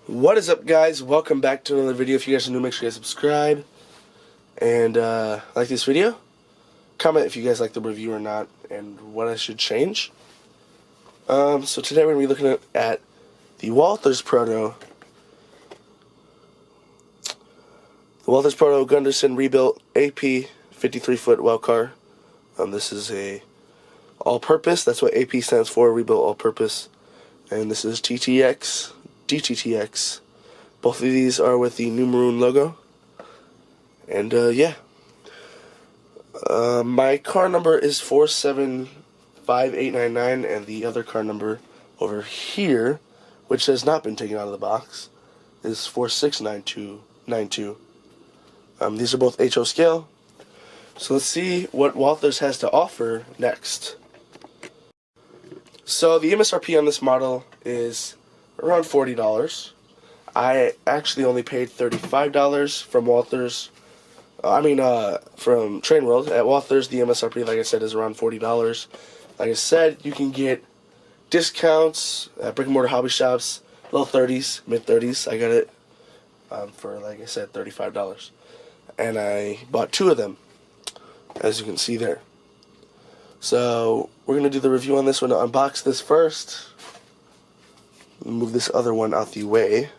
What is up, guys? Welcome back to another video. If you guys are new, make sure you guys subscribe and like this video. Comment if you guys like the review or not and what I should change. So today we're going to be looking at the Walthers Proto. The Walthers Proto Gunderson rebuilt AP 53-foot well car. This is a all-purpose. That's what AP stands for, rebuilt all-purpose. And this is TTX, DTTX. Both of these are with the new maroon logo. And yeah. My car number is 475899, and the other car number over here, which has not been taken out of the box, is 469292. These are both HO scale. So let's see what Walthers has to offer next. So the MSRP on this model is around $40. I actually only paid $35 from Walthers. From Train World. At Walthers, the MSRP, like I said, is around $40. Like I said, you can get discounts at brick and mortar hobby shops, low 30s, mid 30s. I got it for, like I said, $35. And I bought two of them, as you can see there. So we're going to do the review on this one. Unbox this first. Move this other one out the way.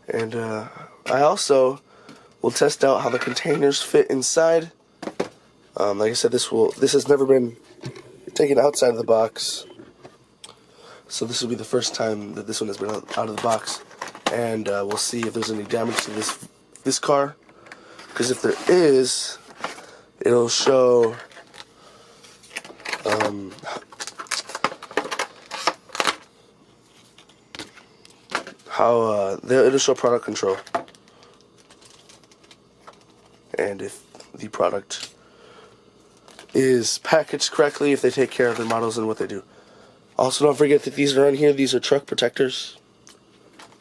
And I also will test out how the containers fit inside. Like I said, this has never been taken outside of the box. So this will be the first time that this one has been out of the box. And we'll see if there's any damage to this car. Because if there is, it'll show it'll show product control, and if the product is packaged correctly, if they take care of their models and what they do. Also, don't forget that these are on here. These are truck protectors.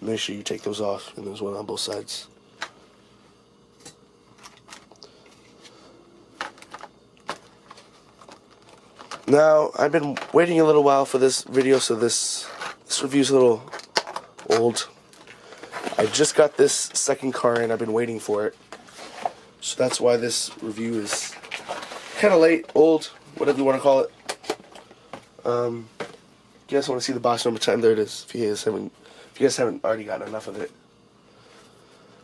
Make sure you take those off, and there's one on both sides. Now, I've been waiting a little while for this video, so this review's a little old. I just got this second car and I've been waiting for it. So that's why this review is kind of late, old, whatever you want to call it. You guys want to see the box number time? There it is, if you guys haven't already gotten enough of it.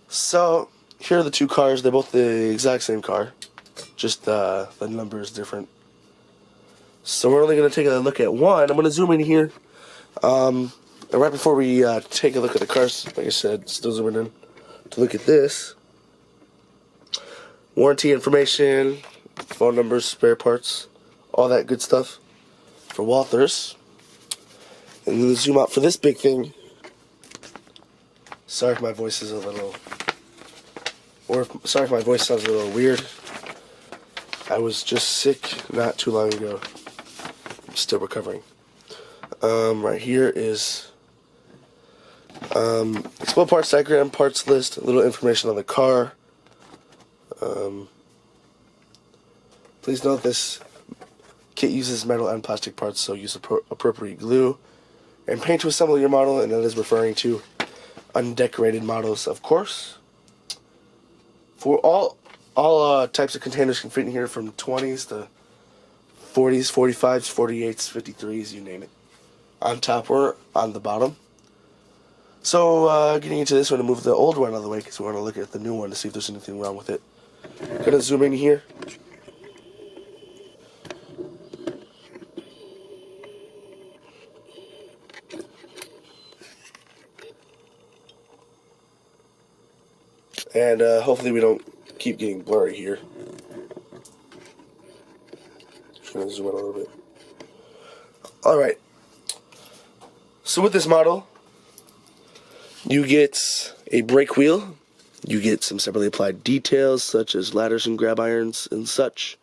So, here are the two cars. They're both the exact same car. Just the number is different. So we're only going to take a look at one. I'm going to zoom in here. And right before we take a look at the cars, like I said, still zooming in to look at this. Warranty information, phone numbers, spare parts, all that good stuff for Walthers. And then zoom out for this big thing. Sorry if my voice is sorry if my voice sounds a little weird. I was just sick not too long ago. I'm still recovering. Right here is explode parts diagram, parts list, a little information on the car. Please note this kit uses metal and plastic parts, so use appropriate glue and paint to assemble your model, and that is referring to undecorated models, of course. For all types of containers can fit in here, from 20s to 40s, 45s, 48s, 53s, you name it. On top or on the bottom. So, getting into this one, to move the old one out of the way, because we want to look at the new one to see if there's anything wrong with it. Gonna zoom in here. And hopefully we don't keep getting blurry here. Just gonna zoom in a little bit. Alright. So with this model, you get a brake wheel. You get some separately applied details, such as ladders and grab irons and such.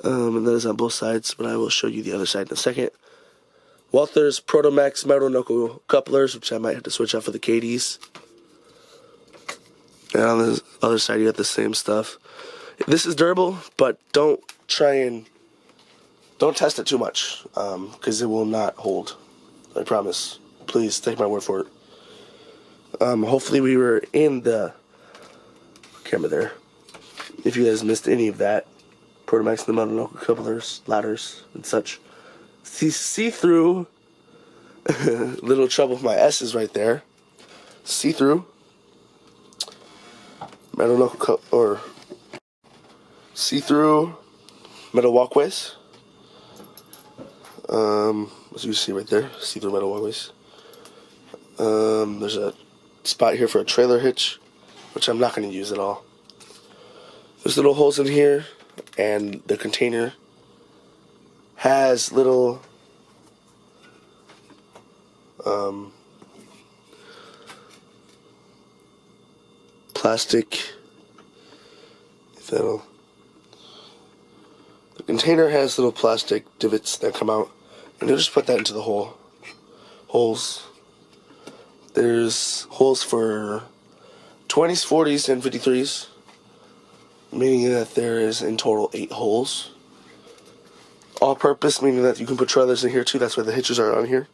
And that is on both sides, but I will show you the other side in a second. Walthers Proto Max metal knuckle couplers, which I might have to switch out for the KDs. And on the other side, you got the same stuff. This is durable, but don't test it too much, because it will not hold. I promise. please take my word for it. Hopefully we were in the camera there. If you guys missed any of that, Proto Max and the mountain local couplers, ladders, and such. See-through. Little trouble with my S's right there. See-through. Metal local or see-through metal walkways. As you see right there, see-through metal walkways. There's a spot here for a trailer hitch, which I'm not going to use at all. There's little holes in here, and the container has little plastic. The container has little plastic divots that come out, and you'll just put that into the holes. There's holes for 20s, 40s, and 53s, meaning that there is in total 8 holes. All purpose, meaning that you can put trailers in here too. That's why the hitches are on here.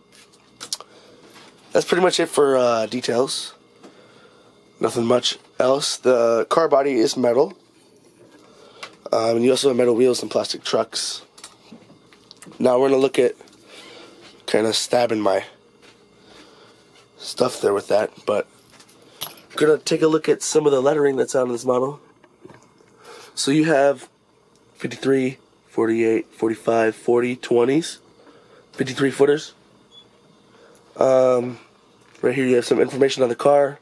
That's pretty much it for details. Nothing much else. The car body is metal. And you also have metal wheels and plastic trucks. Now we're going to look at kind of stabbing my stuff there with that, but I'm going to take a look at some of the lettering that's on this model. So you have 53, 48, 45, 40, 20s, 53 footers. Right here you have some information on the car.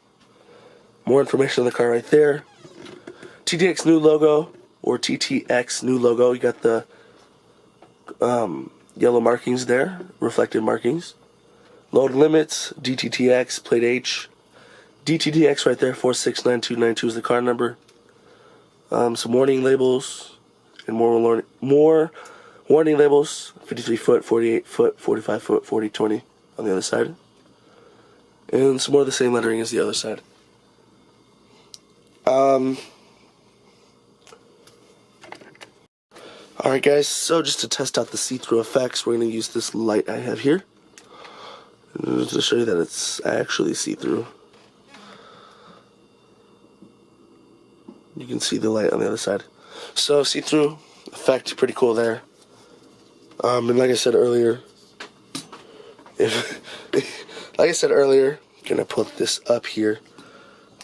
More information on the car right there. TTX new logo, or TTX new logo. You got the yellow markings there, reflected markings. Load limits, DTTX, plate H. DTTX right there, 469292 is the car number. Some warning labels, and more warning labels, 53 foot, 48 foot, 45 foot, 40, 20 on the other side. And some more of the same lettering as the other side. Alright guys, so just to test out the see-through effects, we're going to use this light I have here to show you that it's actually see-through. You can see the light on the other side. So see-through effect, pretty cool there. And like I said earlier, gonna put this up here.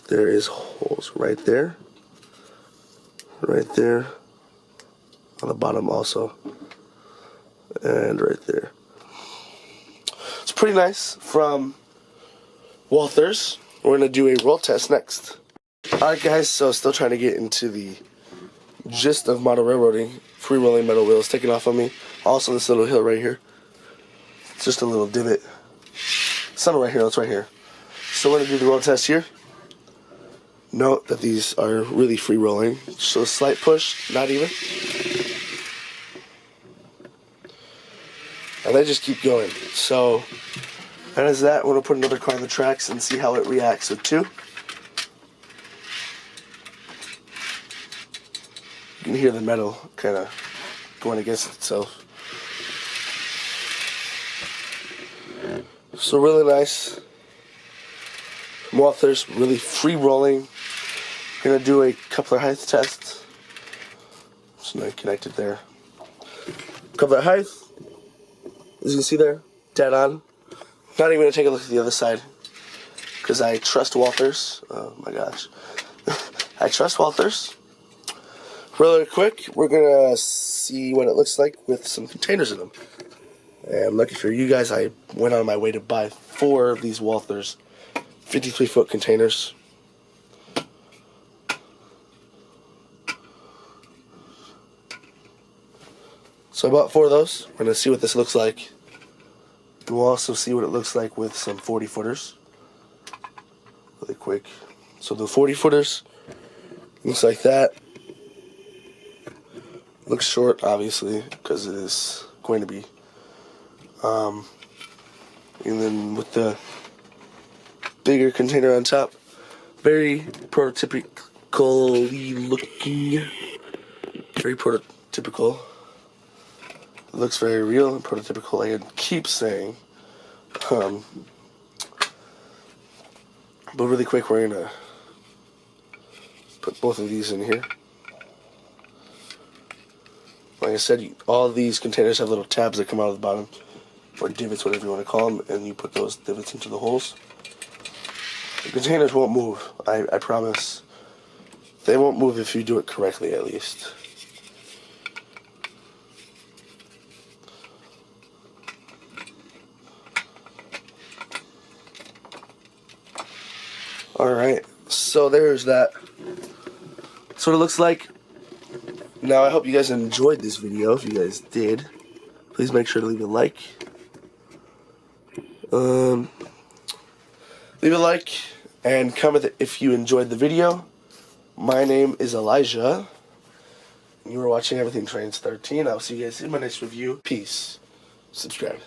There is holes right there, on the bottom also, and right there. It's pretty nice from Walthers. We're gonna do a roll test next. Alright guys, so still trying to get into the gist of model railroading. Free rolling metal wheels taking off on me. Also this little hill right here. It's just a little divot. It's not right here, it's right here. So we're going to do the roll test here. Note that these are really free rolling. So a slight push, not even. And they just keep going. So that is that. We're going to put another car on the tracks and see how it reacts with 2. You can hear the metal kind of going against itself. So really nice. Walthers, really free rolling. Gonna do a coupler height test. It's not connected there. Coupler height, as you can see there, dead on. Not even gonna take a look at the other side because I trust Walthers. Oh my gosh, I trust Walthers. Really quick, we're gonna see what it looks like with some containers in them. And lucky for you guys, I went on my way to buy 4 of these Walthers 53-foot containers. So I bought 4 of those. We're going to see what this looks like. And we'll also see what it looks like with some 40-footers. Really quick. So the 40-footers looks like that. Looks short, obviously, because it is going to be. And then with the bigger container on top, very prototypically looking. Very prototypical. It looks very real and prototypical, like I keep saying. But really quick, we're going to put both of these in here. Like I said, all of these containers have little tabs that come out of the bottom, or divots, whatever you want to call them, and you put those divots into the holes. The containers won't move, I promise. They won't move if you do it correctly, at least. Alright, so there's that. That's what it looks like. Now, I hope you guys enjoyed this video. If you guys did, please make sure to leave a like. Leave a like and comment if you enjoyed the video. My name is Elijah. You were watching Everything Trains 13. I'll see you guys in my next review. Peace. Subscribe.